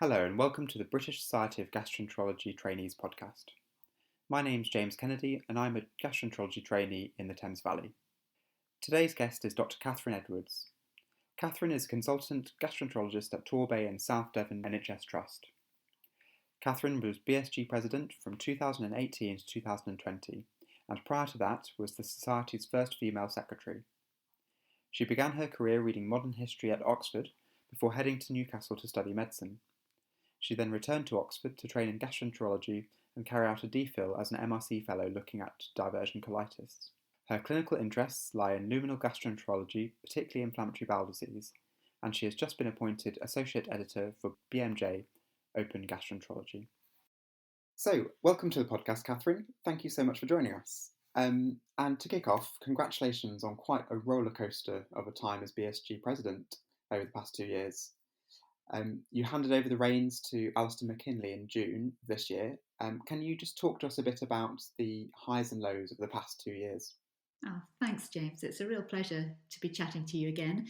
Hello and welcome to the British Society of Gastroenterology Trainees Podcast. My name's James Kennedy and I'm a gastroenterology trainee in the Thames Valley. Today's guest is Dr. Cathryn Edwards. Cathryn is a consultant gastroenterologist at Torbay and South Devon NHS Trust. Cathryn was BSG President from 2018 to 2020 and prior to that was the Society's first female secretary. She began her career reading modern history at Oxford before heading to Newcastle to study medicine. She then returned to Oxford to train in gastroenterology and carry out a DPhil as an MRC fellow looking at diversion colitis. Her clinical interests lie in luminal gastroenterology, particularly inflammatory bowel disease, and she has just been appointed Associate Editor for BMJ Open Gastroenterology. So, welcome to the podcast, Cathryn. Thank you so much for joining us. And to kick off, congratulations on quite a rollercoaster of a time as BSG President over the past 2 years. You handed over the reins to Alistair McKinley in June this year. Can you just talk to us a bit about the highs and lows of the past 2 years? Oh, thanks, James. It's a real pleasure to be chatting to you again.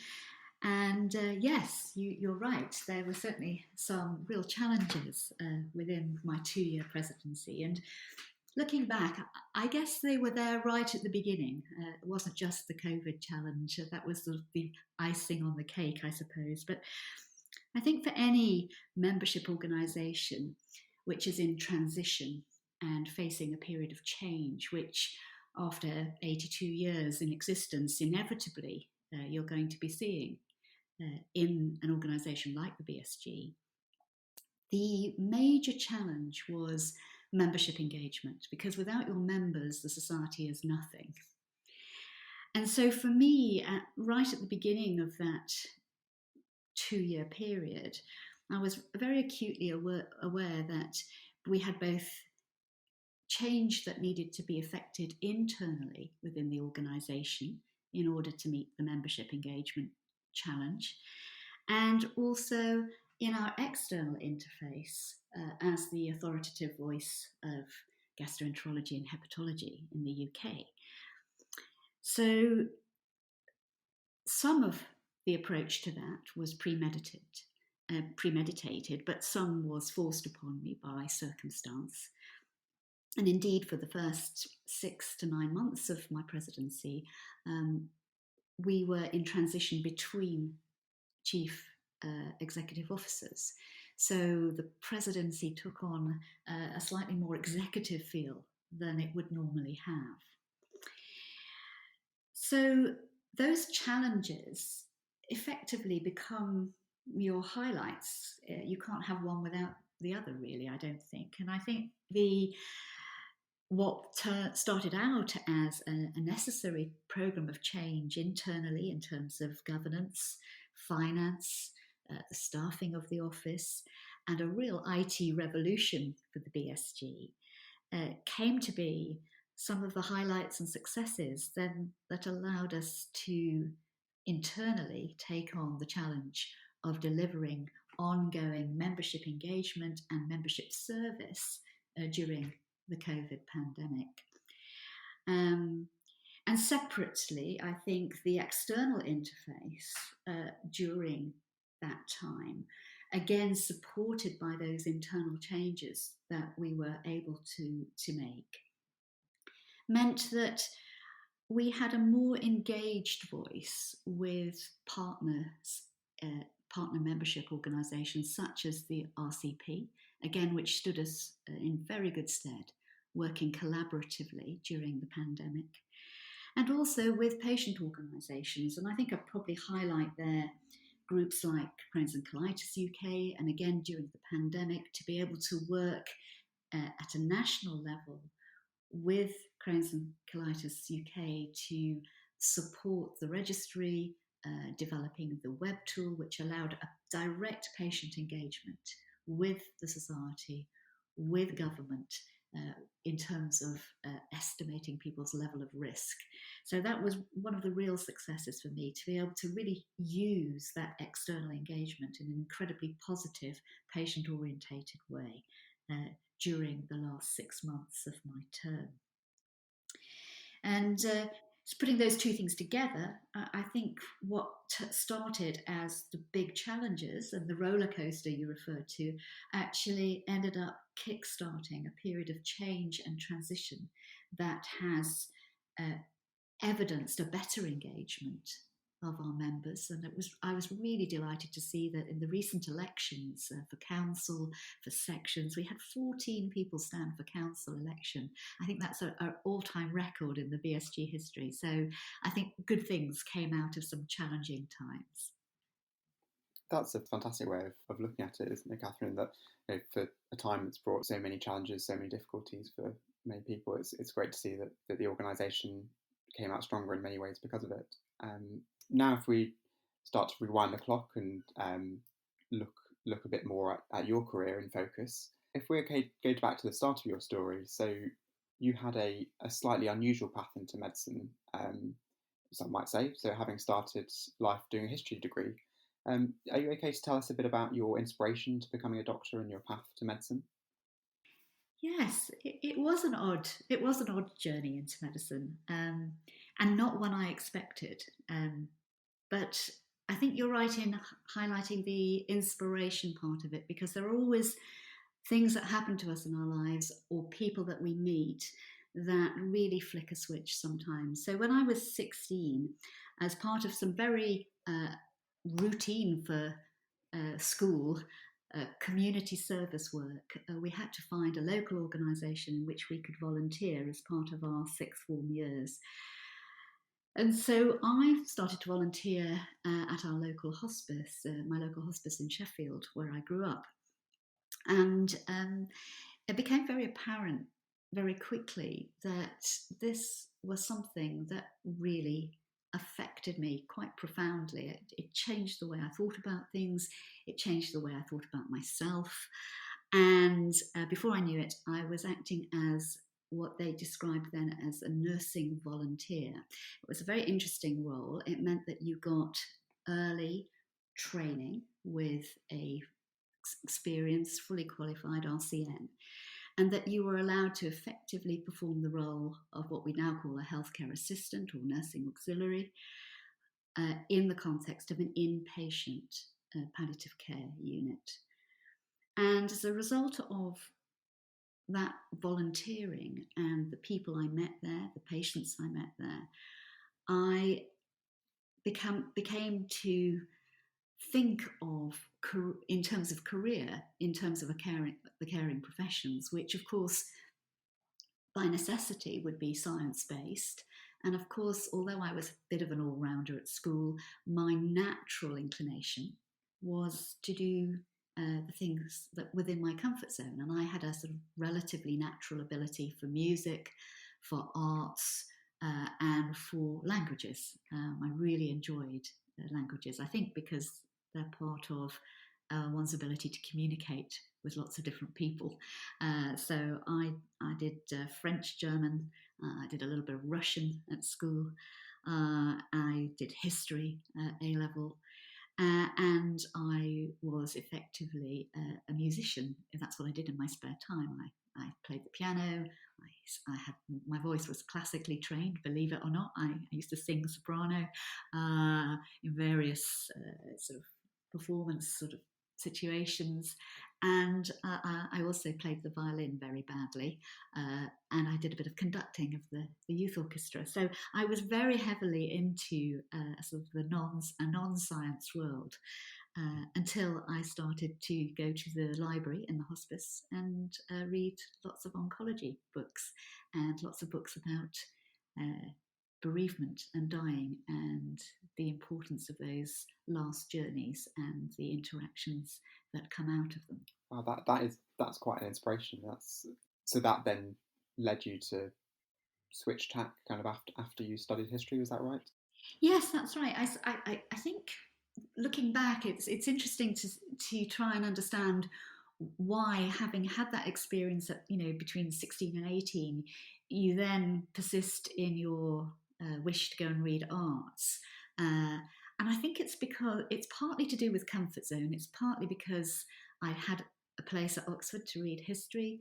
And yes, you're right. There were certainly some real challenges within my 2-year presidency. And looking back, I guess they were there right at the beginning. It wasn't just the COVID challenge. That was sort of the icing on the cake, I suppose. But I think for any membership organisation which is in transition and facing a period of change, which after 82 years in existence, inevitably you're going to be seeing in an organisation like the BSG, the major challenge was membership engagement, because without your members, the society is nothing. And so for me, right at the beginning of that 2-year period, I was very acutely aware that we had both change that needed to be effected internally within the organisation in order to meet the membership engagement challenge, and also in our external interface as the authoritative voice of gastroenterology and hepatology in the UK. So some of the approach to that was premeditated, but some was forced upon me by circumstance. And indeed, for the first 6 to 9 months of my presidency, we were in transition between chief executive officers. So the presidency took on a slightly more executive feel than it would normally have. So those challenges effectively become your highlights. You can't have one without the other, really, I don't think. And I think what started out as a necessary programme of change internally in terms of governance, finance, the staffing of the office, and a real IT revolution for the BSG came to be some of the highlights and successes then that allowed us to internally take on the challenge of delivering ongoing membership engagement and membership service during the COVID pandemic. And separately, I think the external interface during that time, again supported by those internal changes that we were able to make, meant that we had a more engaged voice with partners, partner membership organisations such as the RCP, again, which stood us in very good stead, working collaboratively during the pandemic, and also with patient organisations. And I think I'd probably highlight there groups like Crohn's and Colitis UK, and again during the pandemic, to be able to work at a national level with Crohn's and Colitis UK to support the registry, developing the web tool, which allowed a direct patient engagement with the society, with government, in terms of estimating people's level of risk. So that was one of the real successes for me, to be able to really use that external engagement in an incredibly positive, patient-orientated way during the last 6 months of my term. And putting those two things together, I think what started as the big challenges and the roller coaster you referred to actually ended up kickstarting a period of change and transition that has evidenced a better engagement of our members. And I was really delighted to see that in the recent elections for council, for sections, we had 14 people stand for council election. I think that's an all-time record in the BSG history. So I think good things came out of some challenging times. That's a fantastic way of looking at it, isn't it, Cathryn? That for a time that's brought so many challenges, so many difficulties for many people, it's great to see that the organisation came out stronger in many ways because of it. Now, if we start to rewind the clock and look a bit more at your career in focus, if we go back to the start of your story, so you had a slightly unusual path into medicine, some might say. So, having started life doing a history degree, are you okay to tell us a bit about your inspiration to becoming a doctor and your path to medicine? Yes, it was an odd journey into medicine, and not one I expected. But I think you're right in highlighting the inspiration part of it, because there are always things that happen to us in our lives or people that we meet that really flick a switch sometimes. So when I was 16, as part of some very routine for school, community service work, we had to find a local organisation in which we could volunteer as part of our sixth form years. And so I started to volunteer at our local hospice, my local hospice in Sheffield, where I grew up. And it became very apparent very quickly that this was something that really affected me quite profoundly. It changed the way I thought about things. It changed the way I thought about myself. And before I knew it, I was acting as what they described then as a nursing volunteer. It was a very interesting role. It meant that you got early training with a experienced, fully qualified RCN, and that you were allowed to effectively perform the role of what we now call a healthcare assistant or nursing auxiliary in the context of an inpatient palliative care unit. And as a result of that volunteering and the people I met there, the patients I met there, I became to think of, in terms of career, in terms of the caring professions, which of course by necessity would be science-based. And of course, although I was a bit of an all-rounder at school, my natural inclination was to do the things that within my comfort zone. And I had a sort of relatively natural ability for music, for arts, and for languages. I really enjoyed languages, I think because they're part of one's ability to communicate with lots of different people. So I did French, German, I did a little bit of Russian at school, I did history A-level, and I was effectively a musician. That's what I did in my spare time. I played the piano. I had, my voice was classically trained, believe it or not. I used to sing soprano in various sort of performance sort of situations, and I also played the violin very badly, and I did a bit of conducting of the youth orchestra. So I was very heavily into sort of a non-science world until I started to go to the library in the hospice and read lots of oncology books and lots of books about bereavement and dying and the importance of those last journeys and the interactions that come out of them. Wow, that's quite an inspiration. So that then led you to switch tack kind of after you studied history. Was that right? Yes, that's right. I think looking back, it's interesting to try and understand why, having had that experience at between 16 and 18, you then persist in your wish to go and read arts. And I think it's because it's partly to do with comfort zone. It's partly because I had a place at Oxford to read history.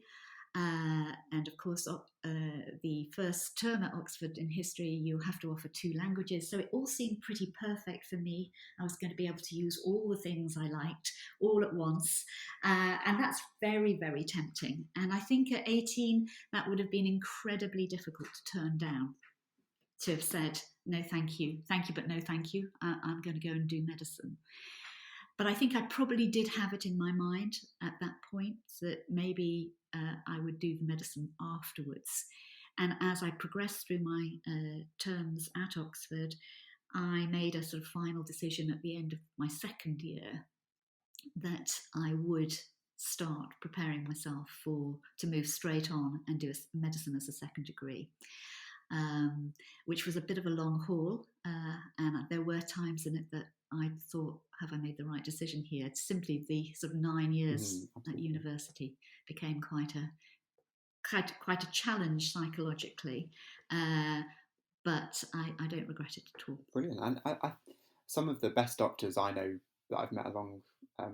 And of course, the first term at Oxford in history, you have to offer 2 languages. So it all seemed pretty perfect for me. I was going to be able to use all the things I liked all at once. And that's very, very tempting. And I think at 18, that would have been incredibly difficult to turn down, to have said, no, thank you, but no, thank you. I'm going to go and do medicine. But I think I probably did have it in my mind at that point that maybe I would do the medicine afterwards. And as I progressed through my terms at Oxford, I made a sort of final decision at the end of my second year that I would start preparing myself to move straight on and do medicine as a second degree. Which was a bit of a long haul, and there were times in it that I thought, have I made the right decision here? It's simply the sort of 9 years at university became quite a challenge psychologically, but I don't regret it at all. Brilliant. And I some of the best doctors I know that I've met along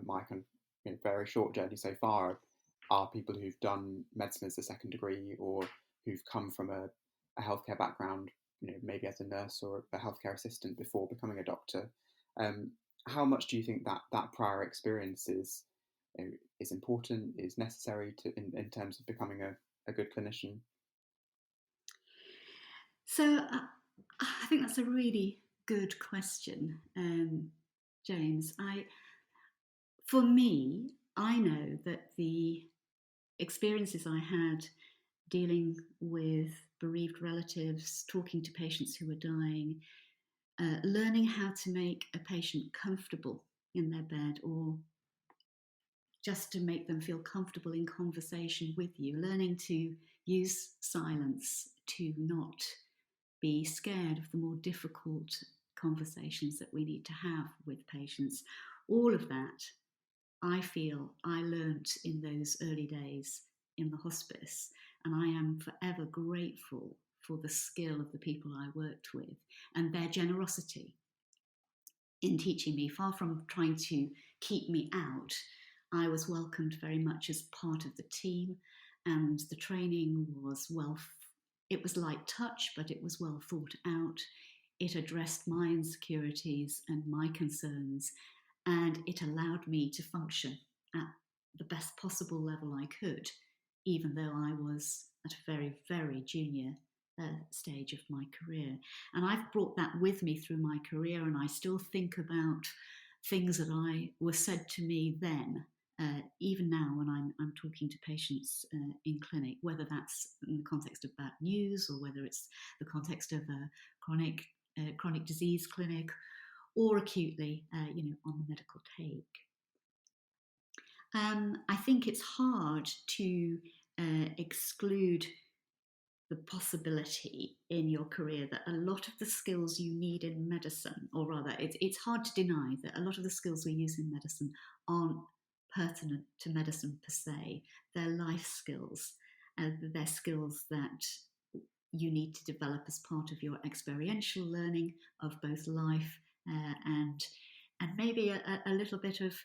my kind of very short journey so far are people who've done medicine as a second degree, or who've come from a healthcare background, maybe as a nurse or a healthcare assistant before becoming a doctor. How much do you think that prior experience is important, is necessary in terms of becoming a good clinician? So I think that's a really good question, James. For me, I know that the experiences I had dealing with bereaved relatives, talking to patients who were dying, learning how to make a patient comfortable in their bed, or just to make them feel comfortable in conversation with you, learning to use silence to not be scared of the more difficult conversations that we need to have with patients. All of that, I feel, I learnt in those early days in the hospice, and I am forever grateful for the skill of the people I worked with and their generosity in teaching me. Far from trying to keep me out, I was welcomed very much as part of the team, and the training was it was light touch, but it was well thought out. It addressed my insecurities and my concerns, and it allowed me to function at the best possible level I could, even though I was at a very, very junior stage of my career. And I've brought that with me through my career, and I still think about things that were said to me then, even now when I'm talking to patients in clinic, whether that's in the context of bad news or whether it's the context of a chronic disease clinic, or acutely, on the medical take. I think it's hard to exclude the possibility in your career that a lot of the skills you need in medicine, or rather, it's hard to deny that a lot of the skills we use in medicine aren't pertinent to medicine per se. They're life skills. They're skills that you need to develop as part of your experiential learning of both life and maybe a little bit of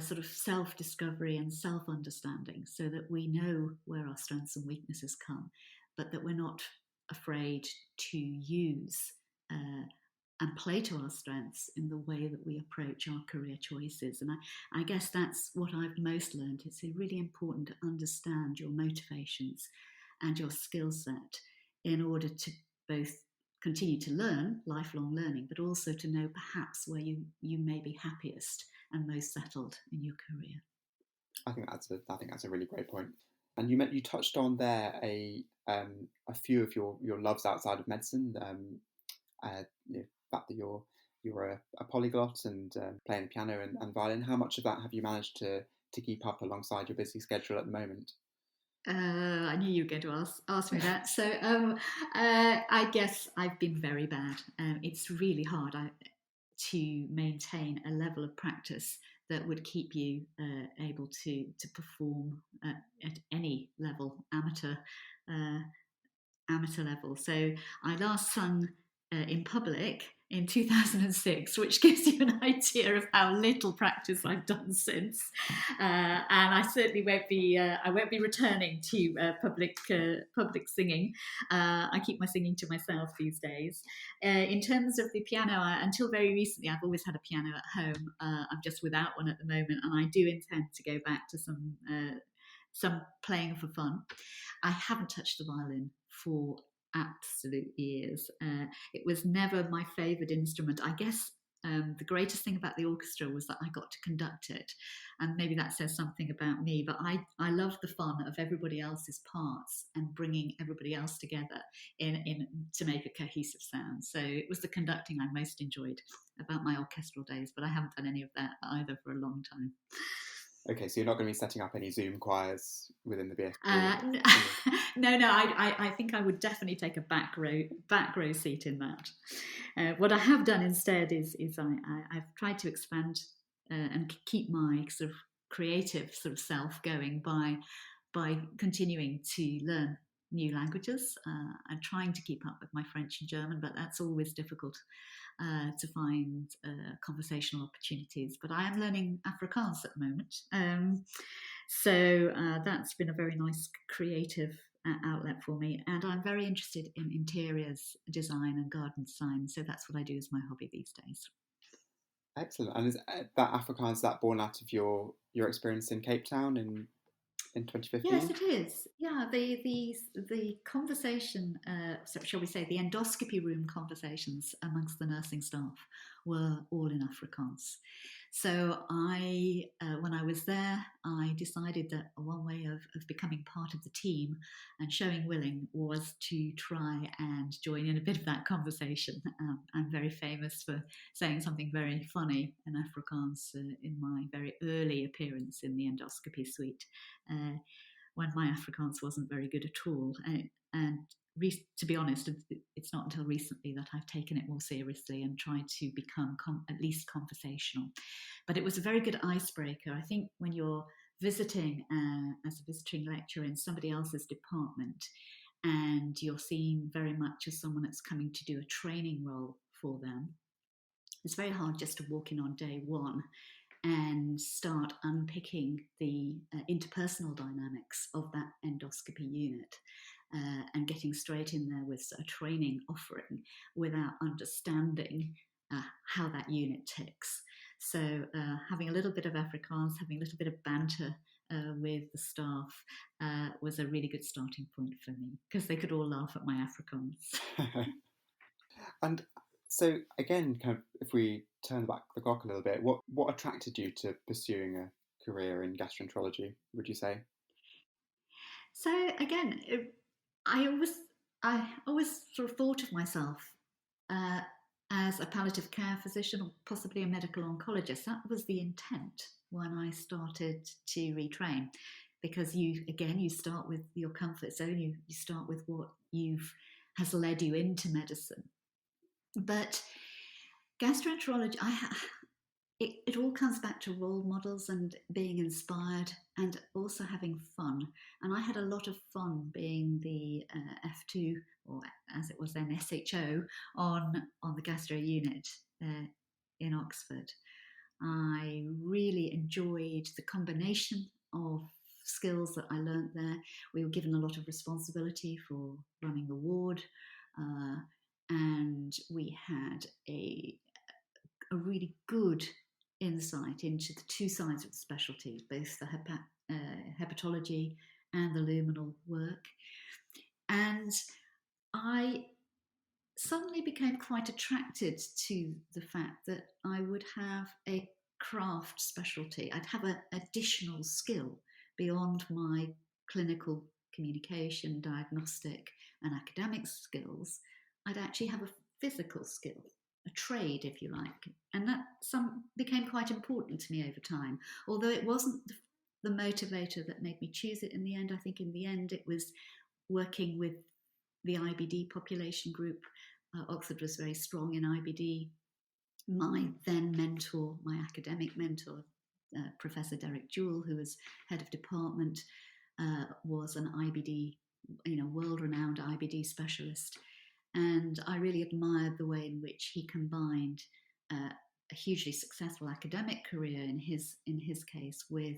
sort of self-discovery and self-understanding, so that we know where our strengths and weaknesses come, but that we're not afraid to use and play to our strengths in the way that we approach our career choices. And I guess that's what I've most learned. It's really important to understand your motivations and your skill set in order to both continue to learn, lifelong learning, but also to know perhaps where you may be happiest and most settled in your career. I think that's a really great point. And you touched on there a few of your loves outside of medicine. The fact that you're a polyglot and playing the piano and violin. How much of that have you managed to keep up alongside your busy schedule at the moment? I knew you were going to ask me that. So I guess I've been very bad. It's really hard to maintain a level of practice that would keep you able to perform at any level, amateur level. So I last sung in public in 2006, which gives you an idea of how little practice I've done since. And I certainly won't be returning to public singing. I keep my singing to myself these days. In terms of the piano, until very recently, I've always had a piano at home. I'm just without one at the moment, and I do intend to go back to some playing for fun. I haven't touched the violin for absolute years. It was never my favourite instrument. I guess the greatest thing about the orchestra was that I got to conduct it, and maybe that says something about me, but I love the fun of everybody else's parts and bringing everybody else together in to make a cohesive sound. So it was the conducting I most enjoyed about my orchestral days, but I haven't done any of that either for a long time. Okay, so you're not going to be setting up any Zoom choirs within the BSG? No. I think I would definitely take a back row seat in that. What I have done instead is I've tried to expand and keep my sort of creative sort of self going by continuing to learn new languages. I'm trying to keep up with my French and German, but that's always difficult to find conversational opportunities. But I am learning Afrikaans at the moment. So that's been a very nice creative outlet for me. And I'm very interested in interiors design and garden design. So that's what I do as my hobby these days. Excellent. And is that Afrikaans, that born out of your experience in Cape Town in 2015? Yes, it is. Yeah, the conversation, shall we say, the endoscopy room conversations amongst the nursing staff were all in Afrikaans. So when I was there, I decided that one way of becoming part of the team and showing willing was to try and join in a bit of that conversation. I'm very famous for saying something very funny in Afrikaans in my very early appearance in the endoscopy suite. When my Afrikaans wasn't very good at all. And to be honest, it's not until recently that I've taken it more seriously and tried to become at least conversational. But it was a very good icebreaker. I think when you're visiting as a visiting lecturer in somebody else's department and you're seen very much as someone that's coming to do a training role for them, it's very hard just to walk in on day one and start unpicking the interpersonal dynamics of that endoscopy unit and getting straight in there with a training offering without understanding how that unit ticks. So having a little bit of Afrikaans, having a little bit of banter with the staff was a really good starting point for me because they could all laugh at my Afrikaans. And so again, kind of, if we turn back the clock a little bit, what attracted you to pursuing a career in gastroenterology, would you say? So again, I always sort of thought of myself as a palliative care physician or possibly a medical oncologist. That was the intent when I started to retrain, because you start with your comfort zone, you start with what has led you into medicine. But gastroenterology, it all comes back to role models and being inspired and also having fun. And I had a lot of fun being the F2, or as it was then SHO, on the gastro unit in Oxford. I really enjoyed the combination of skills that I learnt there. We were given a lot of responsibility for running the ward. And we had a really good insight into the two sides of the specialty, both the hepatology and the luminal work. And I suddenly became quite attracted to the fact that I would have a craft specialty. I'd have an additional skill beyond my clinical communication, diagnostic, and academic skills. I'd actually have a physical skill, a trade, if you like. And that became quite important to me over time. Although it wasn't the motivator that made me choose it in the end. I think in the end it was working with the IBD population group. Oxford was very strong in IBD. My then mentor, my academic mentor, Professor Derek Jewell, who was head of department, was an IBD, world-renowned IBD specialist. And I really admired the way in which he combined a hugely successful academic career in his case with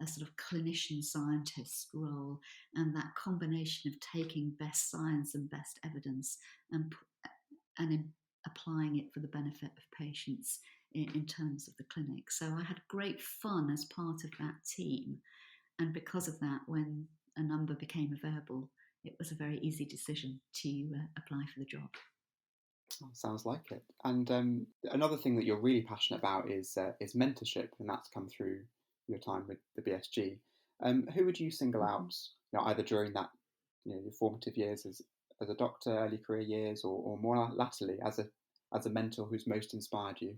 a sort of clinician scientist role, and that combination of taking best science and best evidence and applying it for the benefit of patients in terms of the clinic. So I had great fun as part of that team, and because of that, when a number became available, it was a very easy decision to apply for the job. Oh, sounds like it. And another thing that you're really passionate about is mentorship, and that's come through your time with the BSG. Who would you single out, either during that, your formative years as a doctor, early career years, or more latterly as a mentor who's most inspired you?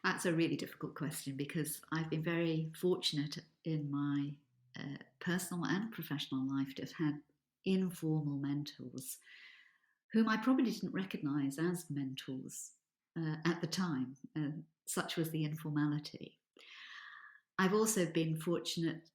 That's a really difficult question, because I've been very fortunate in my personal and professional life to have had informal mentors whom I probably didn't recognise as mentors at the time. Such was the informality. I've also been fortunate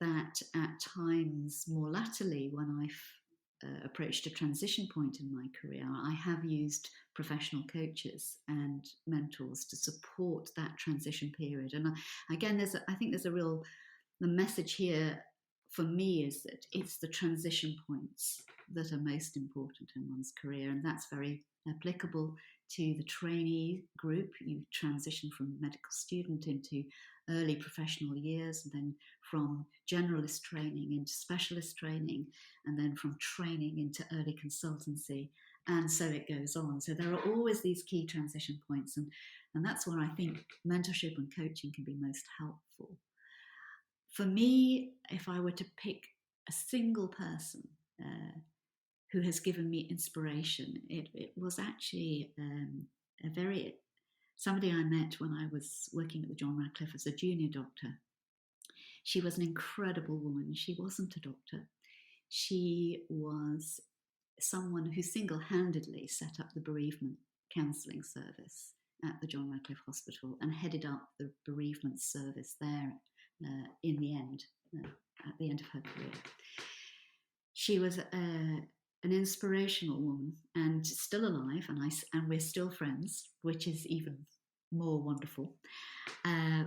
that at times more latterly, when I've approached a transition point in my career, I have used professional coaches and mentors to support that transition period. And again, I think there's the message here for me is that it's the transition points that are most important in one's career, and that's very applicable to the trainee group. You transition from medical student into early professional years, and then from generalist training into specialist training, and then from training into early consultancy, and so it goes on. So there are always these key transition points, and that's where I think mentorship and coaching can be most helpful. For me, if I were to pick a single person who has given me inspiration, it was actually somebody I met when I was working at the John Ratcliffe as a junior doctor. She was an incredible woman. She wasn't a doctor. She was someone who single-handedly set up the bereavement counselling service at the John Ratcliffe Hospital and headed up the bereavement service there in the end, at the end of her career. She was an inspirational woman and still alive, and we're still friends, which is even more wonderful,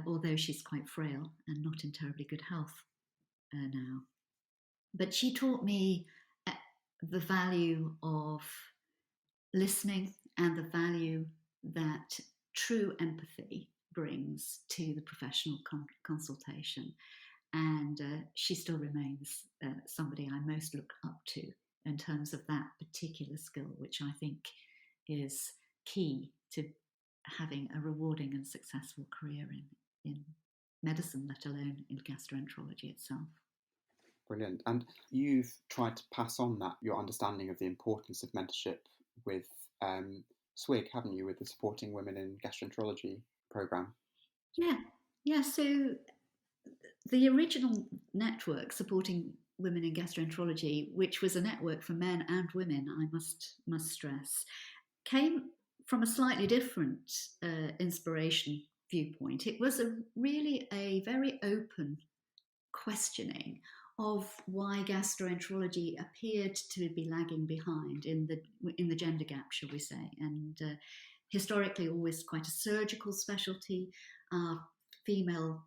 although she's quite frail and not in terribly good health now. But she taught me the value of listening and the value that true empathy brings to the professional consultation. And she still remains somebody I most look up to in terms of that particular skill, which I think is key to having a rewarding and successful career in medicine, let alone in gastroenterology itself. Brilliant. And you've tried to pass on your understanding of the importance of mentorship with SWIG, haven't you, with the Supporting Women in Gastroenterology programme? Yeah. So the original network, Supporting Women in Gastroenterology, which was a network for men and women, I must stress, came from a slightly different inspiration viewpoint. It was really a very open questioning of why gastroenterology appeared to be lagging behind in the gender gap, shall we say, and historically always quite a surgical specialty. Female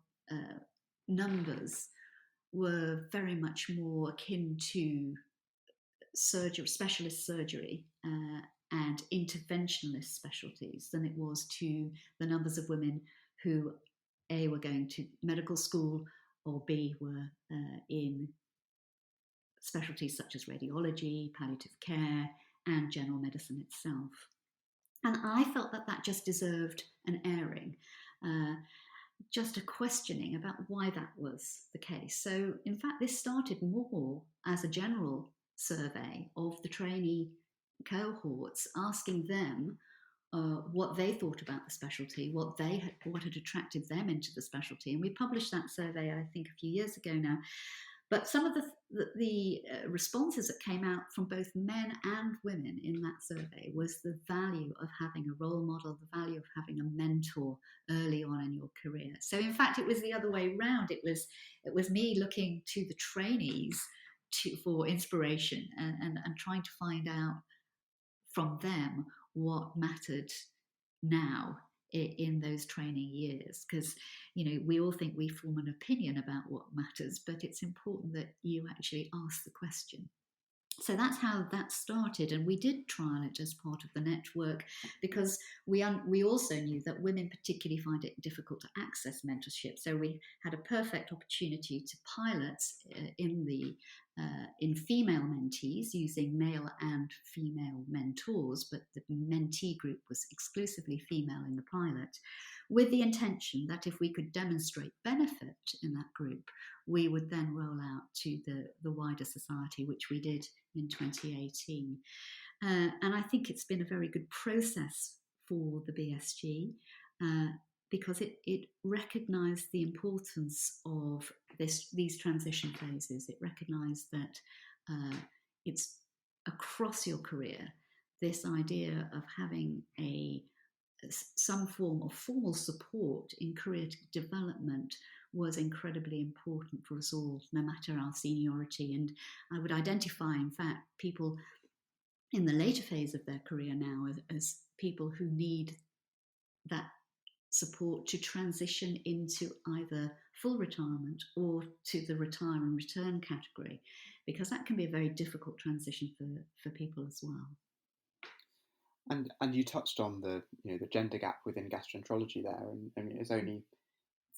numbers were very much more akin to surgery, specialist surgery, and interventionalist specialties than it was to the numbers of women who A, were going to medical school, or B, were in specialties such as radiology, palliative care, and general medicine itself. And I felt that just deserved an airing, just a questioning about why that was the case. So, in fact, this started more as a general survey of the trainee cohorts, asking them what they thought about the specialty, what had attracted them into the specialty. And we published that survey, I think, a few years ago now. But some of the responses that came out from both men and women in that survey was the value of having a role model, the value of having a mentor early on in your career. So in fact, it was the other way around. It was me looking to the trainees for inspiration and trying to find out from them what mattered now in those training years, because we all think we form an opinion about what matters, but it's important that you actually ask the question. So that's how that started, and we did trial it as part of the network because we also knew that women particularly find it difficult to access mentorship. So we had a perfect opportunity to pilot in female mentees using male and female mentors, but the mentee group was exclusively female in the pilot, with the intention that if we could demonstrate benefit in that group, we would then roll out to the wider society, which we did in 2018. And I think it's been a very good process for the BSG because it recognised the importance of these transition phases. It recognised that it's across your career, this idea of having some form of formal support in career development was incredibly important for us all, no matter our seniority. And I would identify, in fact, people in the later phase of their career now as people who need that support to transition into either full retirement or to the retire and return category, because that can be a very difficult transition for people as well. And you touched on the gender gap within gastroenterology there, and I mean, it's only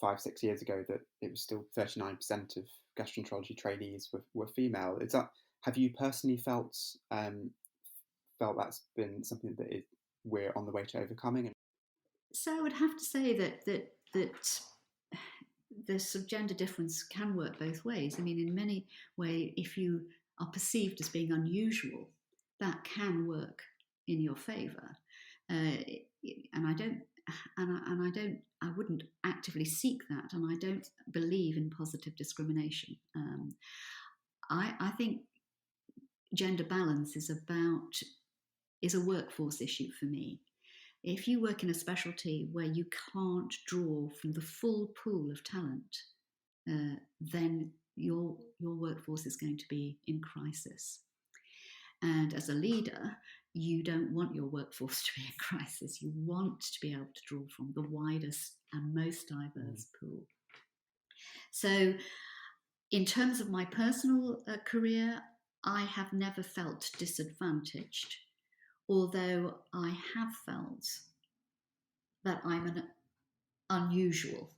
5-6 years ago that it was still 39% of gastroenterology trainees were female. Have you personally felt that's been something that we're on the way to overcoming? So I would have to say that the sort of gender difference can work both ways. I mean, in many ways, if you are perceived as being unusual, that can work in your favour, and I wouldn't actively seek that, and I don't believe in positive discrimination. I think gender balance is a workforce issue for me. If you work in a specialty where you can't draw from the full pool of talent, then your workforce is going to be in crisis. And as a leader, you don't want your workforce to be in crisis. You want to be able to draw from the widest and most diverse pool. So in terms of my personal career, I have never felt disadvantaged, although I have felt that I'm unusual.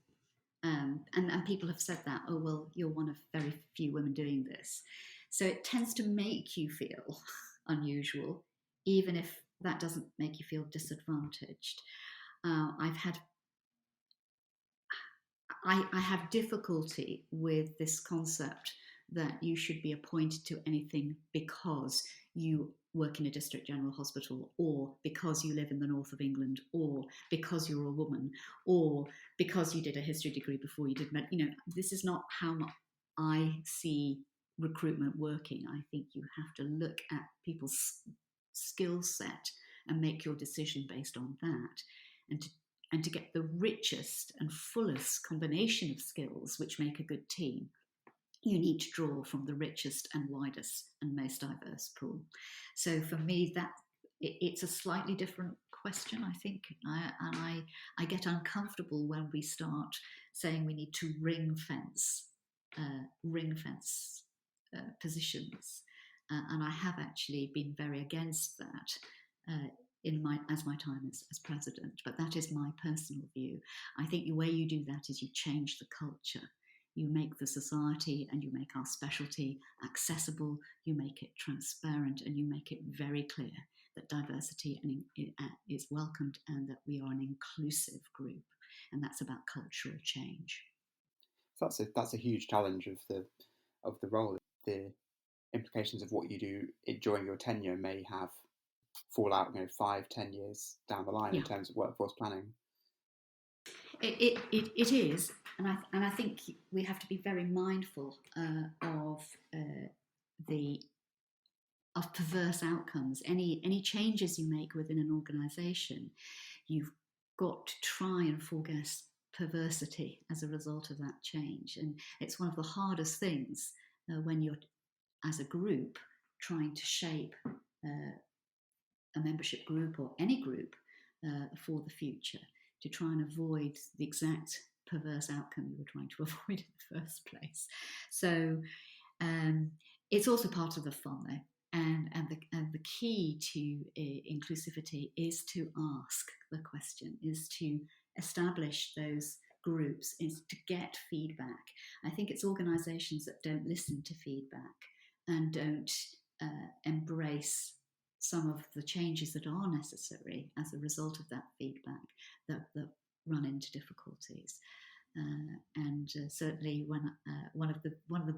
And people have said that, oh, well, you're one of very few women doing this. So it tends to make you feel unusual, even if that doesn't make you feel disadvantaged. I have difficulty with this concept that you should be appointed to anything because you work in a district general hospital, or because you live in the north of England, or because you're a woman, or because you did a history degree before you did this is not how I see recruitment working. I think you have to look at people's skill set and make your decision based on that, and to get the richest and fullest combination of skills which make a good team, you need to draw from the richest and widest and most diverse pool. So for me, that it's a slightly different question, I think. I get uncomfortable when we start saying we need to ring fence positions, and I have actually been very against that as my time as president. But that is my personal view. I think the way you do that is you change the culture. You make the society and you make our specialty accessible, you make it transparent, and you make it very clear that diversity is welcomed and that we are an inclusive group. And that's about cultural change. So that's a huge challenge of the role. The implications of what you do during your tenure may have fallout 5-10 years down the line in terms of workforce planning. It is, and I think we have to be very mindful of perverse outcomes. Any changes you make within an organisation, you've got to try and forecast perversity as a result of that change, and it's one of the hardest things when you're as a group trying to shape a membership group or any group for the future, to try and avoid the exact perverse outcome you were trying to avoid in the first place. So it's also part of the fun, though. And the key to inclusivity is to ask the question, is to establish those groups, is to get feedback. I think it's organisations that don't listen to feedback and don't embrace some of the changes that are necessary as a result of that feedback that run into difficulties. And certainly, when one of the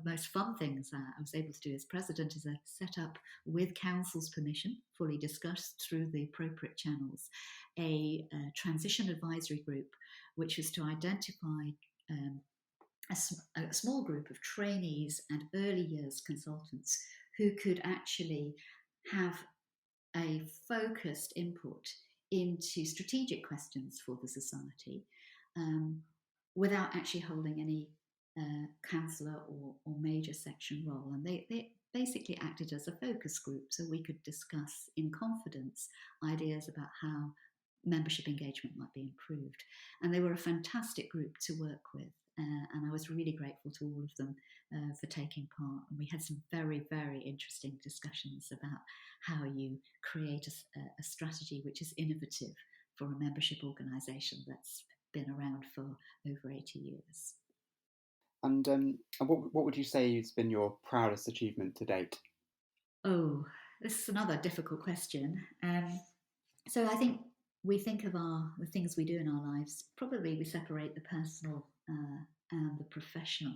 most fun things I was able to do as president is set up, with council's permission, fully discussed through the appropriate channels, a transition advisory group, which was to identify a small group of trainees and early years consultants who could actually have a focused input into strategic questions for the society, without actually holding any councillor or major section role. And they basically acted as a focus group, so we could discuss in confidence ideas about how membership engagement might be improved. And they were a fantastic group to work with, and I was really grateful to all of them for taking part. And we had some very, very interesting discussions about how you create a strategy which is innovative for a membership organisation that's been around for over 80 years. And what would you say has been your proudest achievement to date? Oh, this is another difficult question. So I think we think of the things we do in our lives, probably we separate the personal and the professional.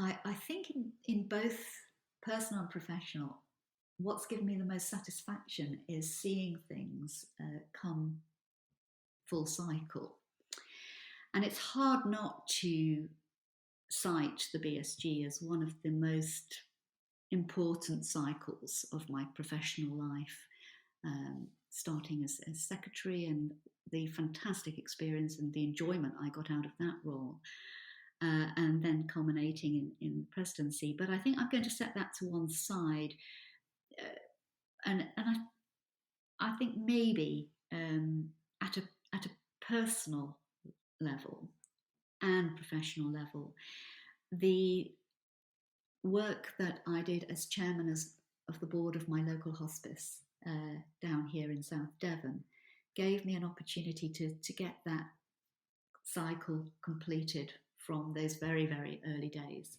I think in both personal and professional, what's given me the most satisfaction is seeing things come full cycle. And it's hard not to cite the BSG as one of the most important cycles of my professional life, starting as secretary, and the fantastic experience and the enjoyment I got out of that role, and then culminating in presidency. But I think I'm going to set that to one side, and I think maybe at a personal level and professional level, the work that I did as chairman of the board of my local hospice down here in South Devon gave me an opportunity to get that cycle completed from those very, very early days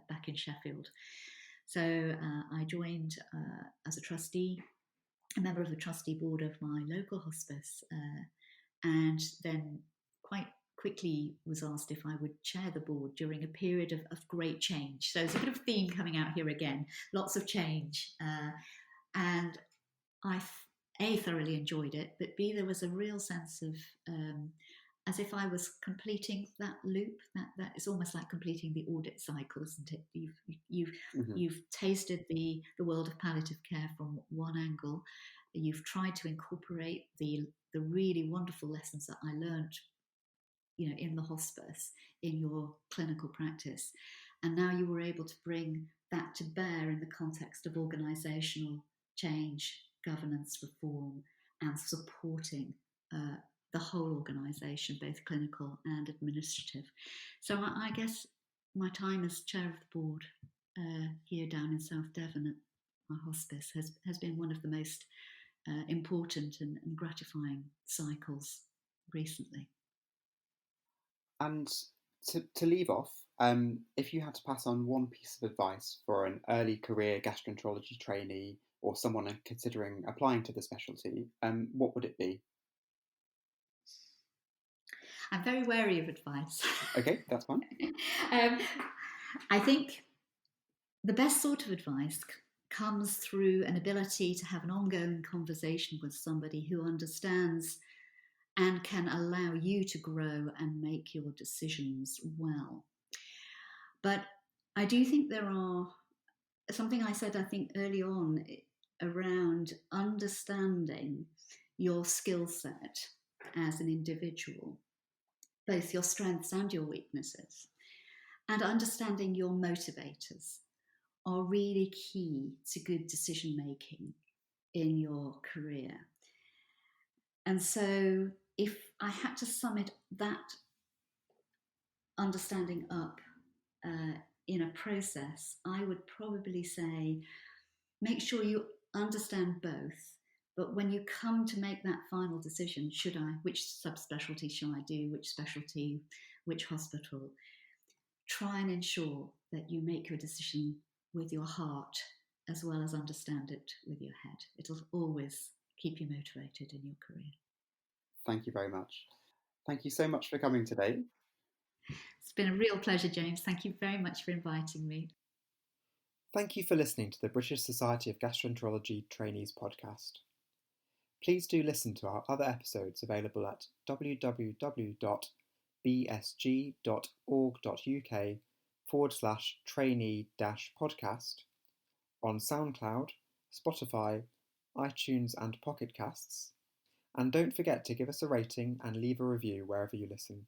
back in Sheffield. So I joined as a trustee, a member of the trustee board of my local hospice, and then quite quickly was asked if I would chair the board during a period of great change. So there's a bit of theme coming out here again, lots of change. And I, A, thoroughly enjoyed it, but B, there was a real sense of, as if I was completing that loop, that is almost like completing the audit cycle, isn't it? You've tasted the world of palliative care from one angle. You've tried to incorporate the really wonderful lessons that I learned, in the hospice, in your clinical practice. And now you were able to bring that to bear in the context of organisational change, governance reform, and supporting the whole organisation, both clinical and administrative. So I guess my time as chair of the board here down in South Devon at my hospice has been one of the most important and gratifying cycles recently. And to leave off, if you had to pass on one piece of advice for an early career gastroenterology trainee or someone considering applying to the specialty, what would it be? I'm very wary of advice. Okay, that's fine. I think the best sort of advice comes through an ability to have an ongoing conversation with somebody who understands and can allow you to grow and make your decisions well. But I do think there are, something I said, I think, early on around understanding your skill set as an individual, both your strengths and your weaknesses, and understanding your motivators are really key to good decision making in your career. And so if I had to sum that understanding up in a process, I would probably say make sure you understand both. But when you come to make that final decision, which subspecialty shall I do, which specialty, which hospital, try and ensure that you make your decision with your heart as well as understand it with your head. It'll always keep you motivated in your career. Thank you very much. Thank you so much for coming today. It's been a real pleasure, James. Thank you very much for inviting me. Thank you for listening to the British Society of Gastroenterology Trainees Podcast. Please do listen to our other episodes available at www.bsg.org.uk/trainee-podcast on SoundCloud, Spotify, iTunes and Pocket Casts. And don't forget to give us a rating and leave a review wherever you listen.